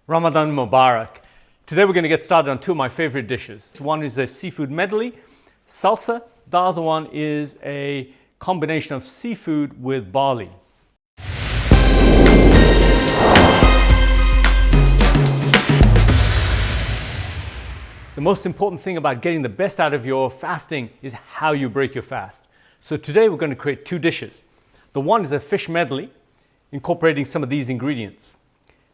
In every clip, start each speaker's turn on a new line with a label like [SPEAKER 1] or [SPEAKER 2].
[SPEAKER 1] Ramadan Mubarak. Today we're going to get started on two of my favorite dishes. One is a seafood medley, salsa. The other one is a combination of seafood with barley. The most important thing about getting the best out of your fasting is how you break your fast. So today we're going to create two dishes. The one is a fish medley, incorporating some of these ingredients.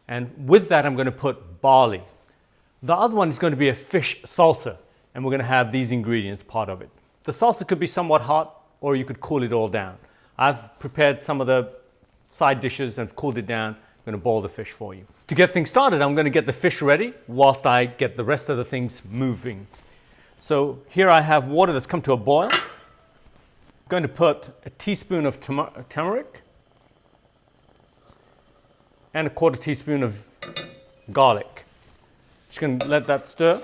[SPEAKER 1] And with that, I'm going to put barley. The other one is going to be a fish salsa, and we're going to have these ingredients part of it. The salsa could be somewhat hot, or you could cool it all down. I've prepared some of the side dishes and cooled it down. I'm going to boil the fish for you. To get things started, I'm going to get the fish ready whilst I get the rest of the things moving. So here I have water that's come to a boil. I'm going to put a teaspoon of turmeric and a quarter teaspoon of garlic. Just going to let that stir.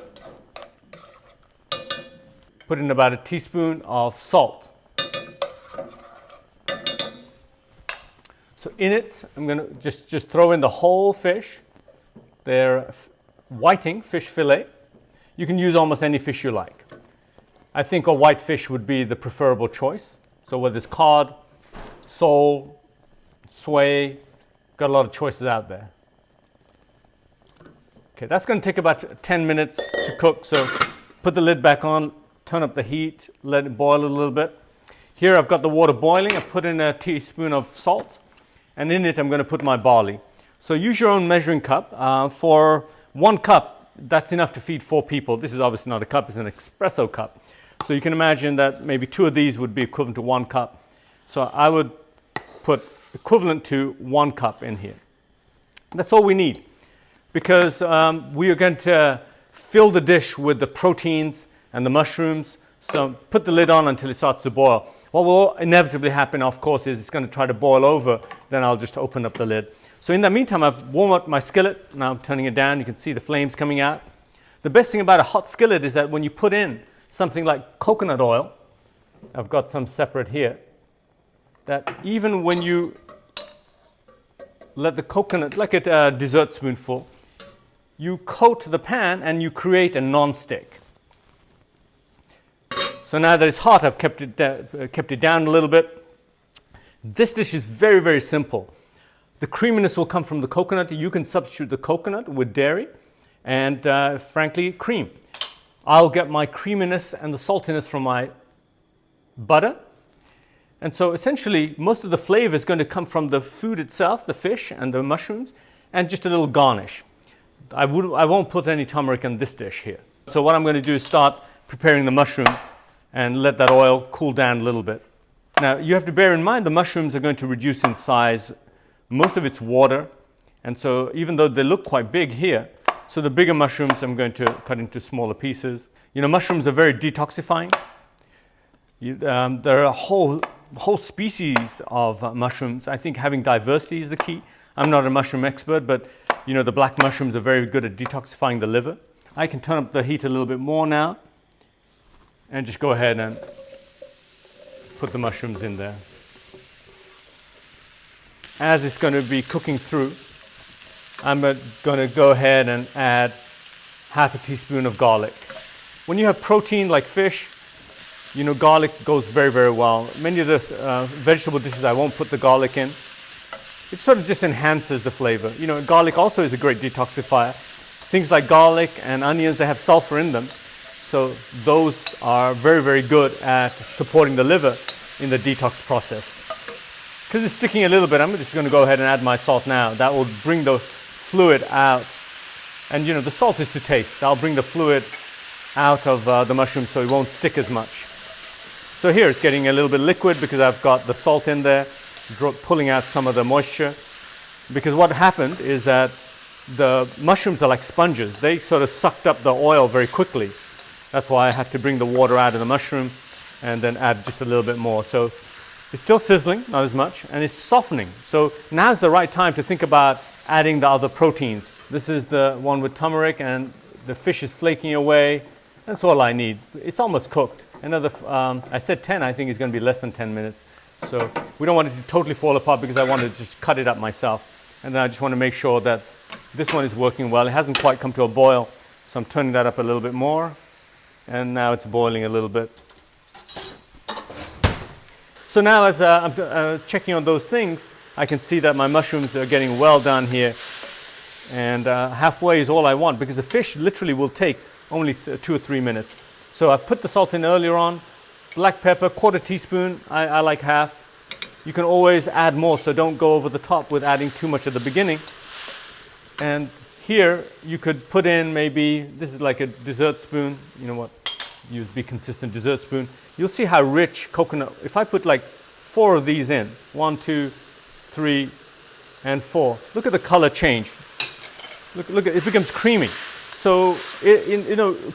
[SPEAKER 1] Put in about a teaspoon of salt. So in it, I'm going to just throw in the whole fish. They're whiting fish fillet. You can use almost any fish you like. I think a white fish would be the preferable choice. So whether it's cod, sole, sway, got a lot of choices out there. Okay, that's going to take about 10 minutes to cook. So put the lid back on, turn up the heat, let it boil a little bit. Here I've got the water boiling. I put in a teaspoon of salt, and in it I'm going to put my barley. So use your own measuring cup. For 1 cup, that's enough to feed 4 people. This is obviously not a cup, it's an espresso cup. So you can imagine that maybe 2 of these would be equivalent to 1 cup. So I would put equivalent to 1 cup in here. That's all we need, because we are going to fill the dish with the proteins and the mushrooms. So put the lid on until it starts to boil. What will inevitably happen, of course, is it's going to try to boil over. Then I'll just open up the lid. So in the meantime, I've warmed up my skillet. Now I'm turning it down. You can see the flames coming out. The best thing about a hot skillet is that when you put in something like coconut oil, I've got some separate here, that even when you let the coconut, like a dessert spoonful, you coat the pan and you create a non-stick. So now that it's hot, I've kept it down a little bit. This dish is very, very simple. The creaminess will come from the coconut. You can substitute the coconut with dairy and, frankly, cream. I'll get my creaminess and the saltiness from my butter. And so essentially, most of the flavor is going to come from the food itself, the fish and the mushrooms, and just a little garnish. I won't put any turmeric in this dish here. So what I'm going to do is start preparing the mushroom and let that oil cool down a little bit. Now, you have to bear in mind the mushrooms are going to reduce in size. Most of it's water. And so even though they look quite big here, so the bigger mushrooms I'm going to cut into smaller pieces. You know, mushrooms are very detoxifying. There are a whole species of mushrooms. I think having diversity is the key. I'm not a mushroom expert, but you know, the black mushrooms are very good at detoxifying the liver. I can turn up the heat a little bit more now and just go ahead and put the mushrooms in there. As it's going to be cooking through, I'm going to go ahead and add half a teaspoon of garlic. When you have protein like fish, you know, garlic goes very, very well. Many of the vegetable dishes, I won't put the garlic in. It sort of just enhances the flavor. You know, garlic also is a great detoxifier. Things like garlic and onions, they have sulfur in them. So those are very, very good at supporting the liver in the detox process. Because it's sticking a little bit, I'm just going to go ahead and add my salt now. That will bring the fluid out. And you know, the salt is to taste. That'll bring the fluid out of the mushroom so it won't stick as much. So here it's getting a little bit liquid because I've got the salt in there, pulling out some of the moisture. Because what happened is that the mushrooms are like sponges. They sort of sucked up the oil very quickly. That's why I had to bring the water out of the mushroom and then add just a little bit more. So it's still sizzling, not as much, and it's softening. So now's the right time to think about adding the other proteins. This is the one with turmeric, and the fish is flaking away. That's all I need. It's almost cooked. Another, I said 10, I think it's going to be less than 10 minutes. So we don't want it to totally fall apart because I want to just cut it up myself. And then I just want to make sure that This one is working well. It hasn't quite come to a boil, so I'm turning that up a little bit more. And now it's boiling a little bit. So now as I'm checking on those things, I can see that my mushrooms are getting well done here. And halfway is all I want, because the fish literally will take only 2 or 3 minutes. So I put the salt in earlier on. Black pepper, 1/4 teaspoon. I like half. You can always add more, so don't go over the top with adding too much at the beginning. And here you could put in maybe, this is like a dessert spoon. You know what? Use Be Consistent dessert spoon. You'll see how rich coconut. If I put like 4 of these in, 1, 2, 3, and 4. Look at the color change. Look at it, becomes creamy. So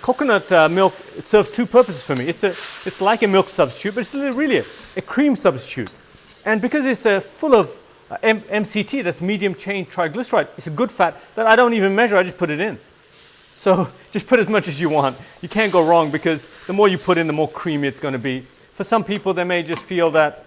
[SPEAKER 1] coconut milk serves 2 purposes for me. It's like a milk substitute, but it's really a cream substitute. And because it's full of MCT, that's medium chain triglyceride, it's a good fat that I don't even measure. I just put it in. So just put as much as you want. You can't go wrong, because the more you put in, the more creamy it's going to be. For some people, they may just feel that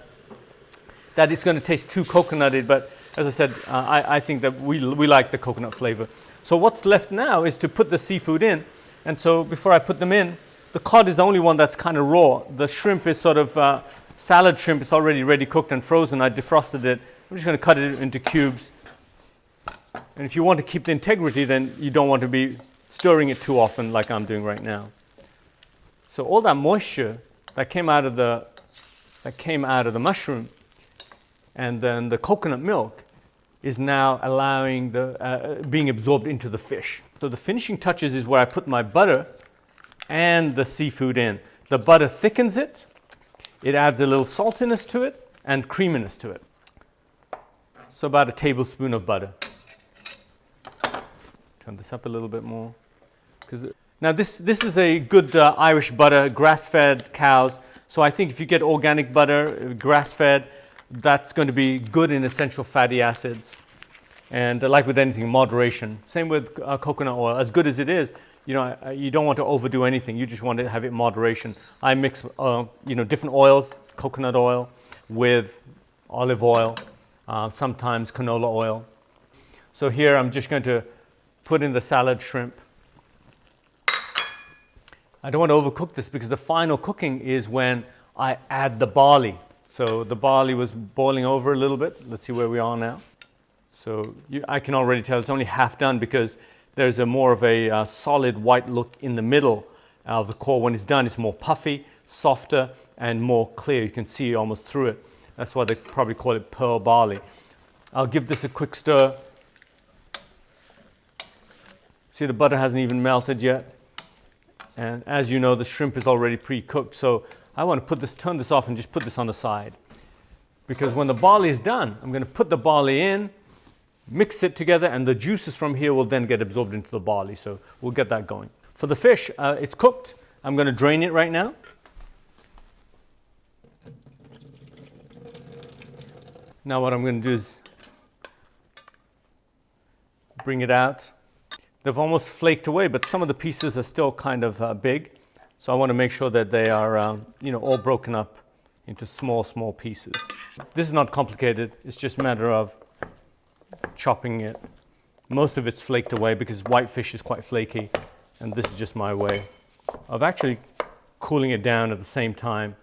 [SPEAKER 1] it's going to taste too coconutted, but as I said, I think that we like the coconut flavor. So what's left now is to put the seafood in. And so before I put them in, the cod is the only one that's kind of raw. The shrimp is sort of salad shrimp. It's already ready cooked and frozen. I defrosted it. I'm just going to cut it into cubes. And if you want to keep the integrity, then you don't want to be stirring it too often like I'm doing right now. So all that moisture that came out of the mushroom and then the coconut milk is now allowing being absorbed into the fish. So the finishing touches is where I put my butter and the seafood in. The butter thickens it. It adds a little saltiness to it and creaminess to it. So about a tablespoon of butter. Turn this up a little bit more. Now this is a good Irish butter, grass-fed cows. So I think if you get organic butter, grass-fed, that's going to be good in essential fatty acids. And like with anything, moderation. Same with coconut oil. As good as it is, you don't want to overdo anything. You just want to have it in moderation. I mix different oils, coconut oil with olive oil, sometimes canola oil. So here I'm just going to put in the salad shrimp. I don't want to overcook this, because the final cooking is when I add the barley. So the barley was boiling over a little bit. Let's see where we are now. So I can already tell it's only half done, because there's more of a solid white look in the middle of the core. When it's done, it's more puffy, softer, and more clear. You can see almost through it. That's why they probably call it pearl barley. I'll give this a quick stir. See, the butter hasn't even melted yet. And as you know, the shrimp is already pre-cooked. So I want to turn this off and just put this on the side. Because when the barley is done, I'm going to put the barley in, mix it together, and the juices from here will then get absorbed into the barley. So we'll get that going. For the fish, it's cooked. I'm going to drain it right now. Now what I'm going to do is bring it out. They've almost flaked away, but some of the pieces are still kind of big. So I want to make sure that they are all broken up into small pieces. This is not complicated. It's just a matter of chopping it. Most of it's flaked away because whitefish is quite flaky, and this is just my way of actually cooling it down at the same time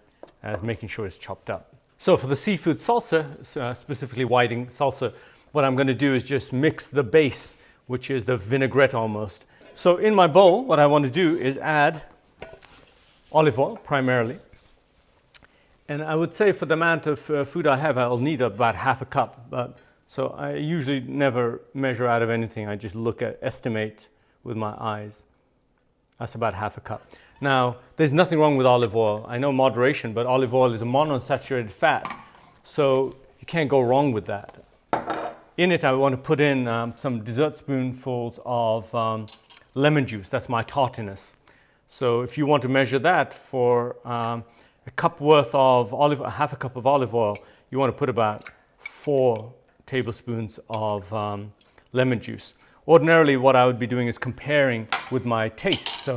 [SPEAKER 1] as making sure it's chopped up. So for the seafood salsa, specifically whiting salsa, what I'm going to do is just mix the base, which is the vinaigrette almost. So in my bowl, what I want to do is add olive oil primarily. And I would say for the amount of food I have, I'll need about half a cup. So I usually never measure out of anything. I just estimate with my eyes. That's about half a cup. Now, there's nothing wrong with olive oil. I know moderation, but olive oil is a monounsaturated fat. So you can't go wrong with that. In it, I want to put in some dessert spoonfuls of lemon juice. That's my tartiness. So if you want to measure that for a cup worth of half a cup of olive oil, you want to put about 4 tablespoons of lemon juice. Ordinarily, what I would be doing is comparing with my taste.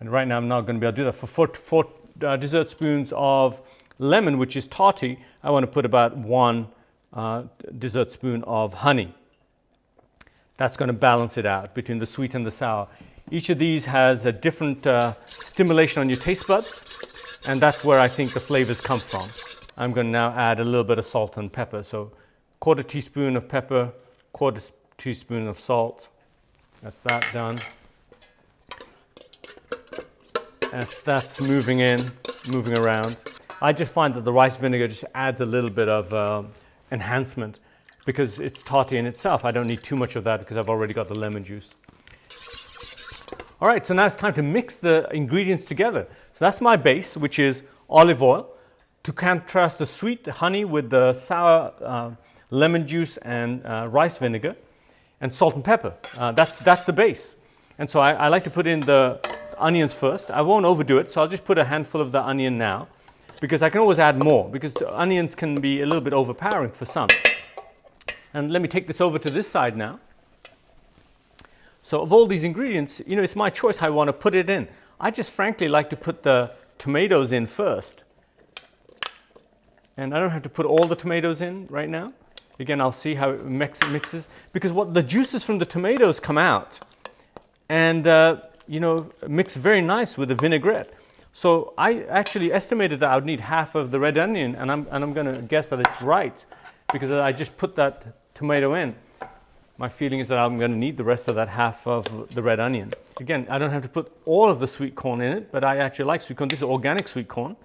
[SPEAKER 1] And right now I'm not going to be able to do that. For 4 dessert spoons of lemon, which is tarty, I want to put about 1 dessert spoon of honey. That's going to balance it out between the sweet and the sour. Each of these has a different stimulation on your taste buds, and that's where I think the flavors come from. I'm going to now add a little bit of salt and pepper. So 1/4 teaspoon of pepper, 1/4 teaspoon of salt. That's that done. As that's moving around, I just find that the rice vinegar just adds a little bit of enhancement because it's tarty in itself. I don't need too much of that because I've already got the lemon juice. All right, so now it's time to mix the ingredients together. So that's my base, which is olive oil, to contrast the sweet honey with the sour lemon juice and rice vinegar, and salt and pepper. That's the base. And so I like to put in the onions first. I won't overdo it, so I'll just put a handful of the onion now, because I can always add more, because the onions can be a little bit overpowering for some. And let me take this over to this side now. So of all these ingredients, it's my choice how I want to put it in. I just frankly like to put the tomatoes in first. And I don't have to put all the tomatoes in right now. Again, I'll see how it mixes, because what the juices from the tomatoes come out and mix very nice with the vinaigrette. So I actually estimated that I would need half of the red onion, and I'm going to guess that it's right, because I just put that tomato in. My feeling is that I'm going to need the rest of that half of the red onion. Again, I don't have to put all of the sweet corn in it, but I actually like sweet corn. This is organic sweet corn.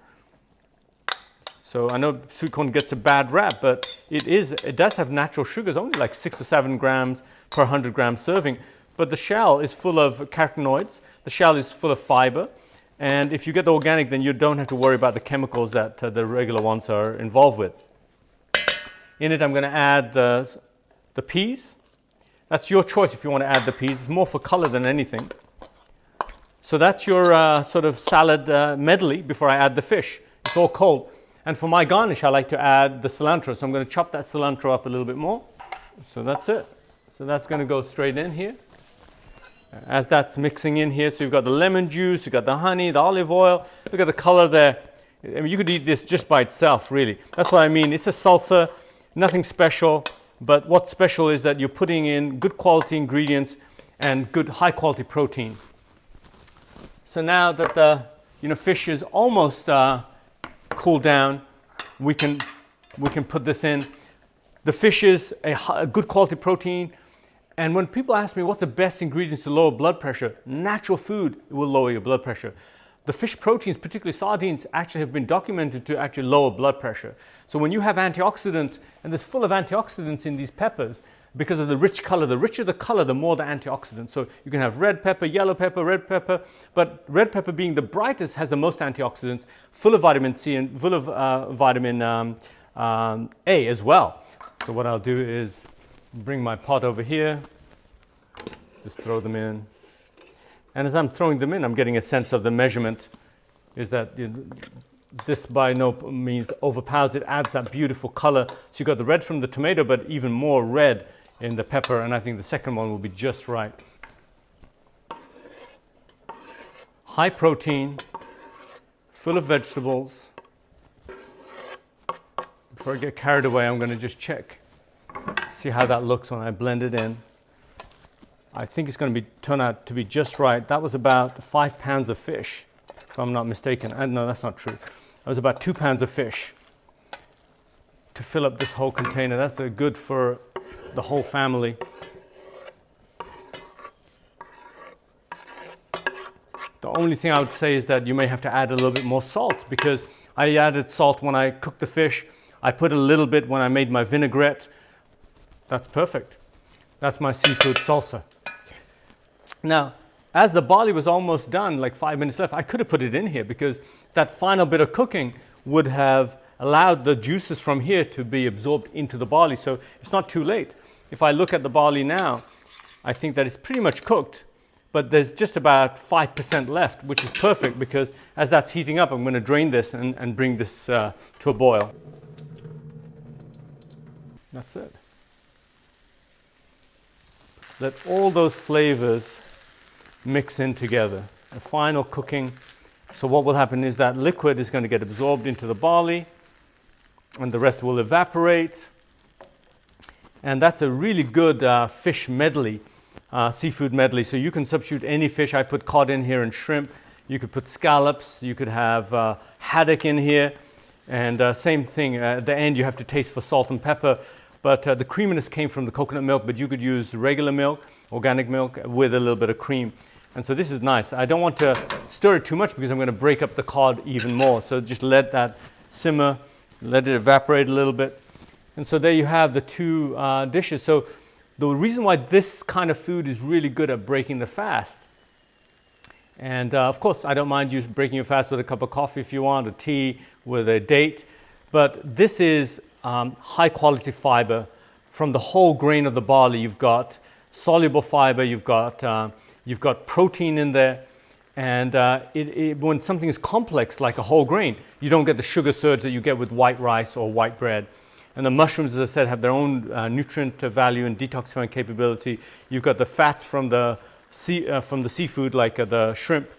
[SPEAKER 1] So I know sweet corn gets a bad rap, but it does have natural sugars, only like 6 or 7 grams per 100 gram serving. But the shell is full of carotenoids. The shell is full of fiber. And if you get the organic, then you don't have to worry about the chemicals that the regular ones are involved with. In it, I'm going to add the peas. That's your choice if you want to add the peas. It's more for color than anything. So that's your sort of salad medley before I add the fish. It's all cold. And for my garnish, I like to add the cilantro. So I'm going to chop that cilantro up a little bit more. So that's it. So that's going to go straight in here. As that's mixing in here, so you've got the lemon juice, you've got the honey, the olive oil. Look at the color there. I mean, you could eat this just by itself, really. That's what I mean. It's a salsa, nothing special. But what's special is that you're putting in good quality ingredients and good high quality protein. So now that the fish is almost cooled down, we can put this in. The fish is a good quality protein. And when people ask me what's the best ingredients to lower blood pressure, natural food will lower your blood pressure. The fish proteins, particularly sardines, actually have been documented to actually lower blood pressure. So when you have antioxidants, and there's full of antioxidants in these peppers, because of the rich color, the richer the color, the more the antioxidants. So you can have red pepper, yellow pepper, red pepper, but red pepper being the brightest has the most antioxidants, full of vitamin C and full of vitamin A as well. So what I'll do is bring my pot over here, just throw them in. And as I'm throwing them in, I'm getting a sense of the measurement, is that this by no means overpowers it, adds that beautiful color. So you've got the red from the tomato, but even more red in the pepper, and I think the second one will be just right. High protein, full of vegetables. Before I get carried away, I'm going to just check, see how that looks when I blend it in. I think it's going to turn out to be just right. That was about 5 pounds of fish, if I'm not mistaken. No, that's not true. That was about 2 pounds of fish to fill up this whole container. That's good for the whole family. The only thing I would say is that you may have to add a little bit more salt, because I added salt when I cooked the fish. I put a little bit when I made my vinaigrette. That's perfect. That's my seafood salsa. Now, as the barley was almost done, like 5 minutes left, I could have put it in here, because that final bit of cooking would have allowed the juices from here to be absorbed into the barley. So it's not too late. If I look at the barley now, I think that it's pretty much cooked, but there's just about 5% left, which is perfect, because as that's heating up, I'm going to drain this and bring this to a boil. That's it. Let all those flavors mix in together. The final cooking. So what will happen is that liquid is going to get absorbed into the barley, and the rest will evaporate. And that's a really good fish medley, seafood medley. So you can substitute any fish. I put cod in here and shrimp. You could put scallops. You could have haddock in here. And same thing, at the end you have to taste for salt and pepper. But the creaminess came from the coconut milk, but you could use regular milk, organic milk, with a little bit of cream. And so this is nice. I don't want to stir it too much because I'm going to break up the cod even more. So just let that simmer, let it evaporate a little bit. And so there you have the two dishes. So the reason why this kind of food is really good at breaking the fast, and of course I don't mind you breaking your fast with a cup of coffee if you want, a tea, with a date, but this is high quality fiber from the whole grain of the barley. You've got soluble fiber, you've got protein in there, and when something is complex like a whole grain, you don't get the sugar surge that you get with white rice or white bread. And the mushrooms, as I said, have their own nutrient value and detoxifying capability. You've got the fats from the seafood, like the shrimp.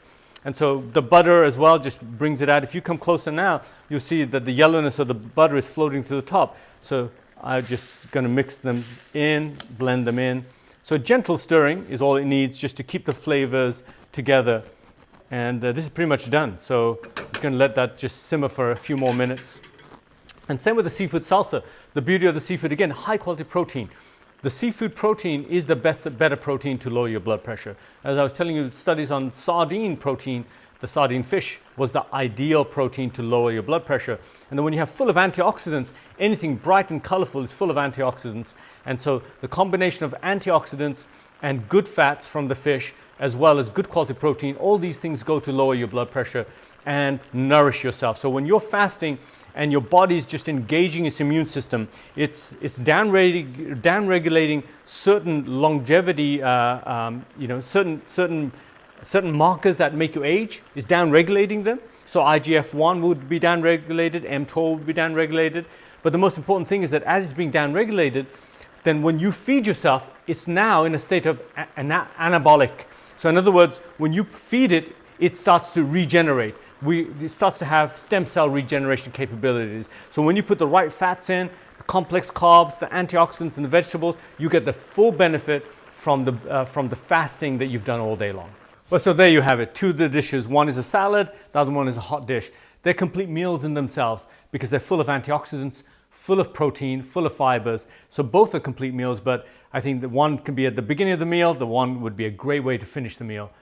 [SPEAKER 1] And so the butter as well just brings it out. If you come closer now, you'll see that the yellowness of the butter is floating to the top. So I'm just going to mix them in, blend them in. So gentle stirring is all it needs just to keep the flavors together. And this is pretty much done. So I'm going to let that just simmer for a few more minutes. And same with the seafood salsa. The beauty of the seafood, again, high quality protein. The seafood protein is the better protein to lower your blood pressure. As I was telling you, studies on sardine protein, the sardine fish was the ideal protein to lower your blood pressure. And then when you have full of antioxidants, anything bright and colorful is full of antioxidants. And so the combination of antioxidants and good fats from the fish, as well as good quality protein, all these things go to lower your blood pressure and nourish yourself. So when you're fasting and your body is just engaging its immune system, it's down-regulating certain longevity, certain markers that make you age, is down-regulating them. So IGF-1 would be down-regulated, mTOR would be down-regulated. But the most important thing is that as it's being down-regulated, then when you feed yourself, it's now in a state of anabolic. So in other words, when you feed it, it starts to regenerate. It starts to have stem cell regeneration capabilities. So when you put the right fats in, the complex carbs, the antioxidants, and the vegetables, you get the full benefit from the fasting that you've done all day long. Well, so there you have it. Two of the dishes. One is a salad, the other one is a hot dish. They're complete meals in themselves because they're full of antioxidants, full of protein, full of fibers. So both are complete meals, but I think that one can be at the beginning of the meal, the one would be a great way to finish the meal.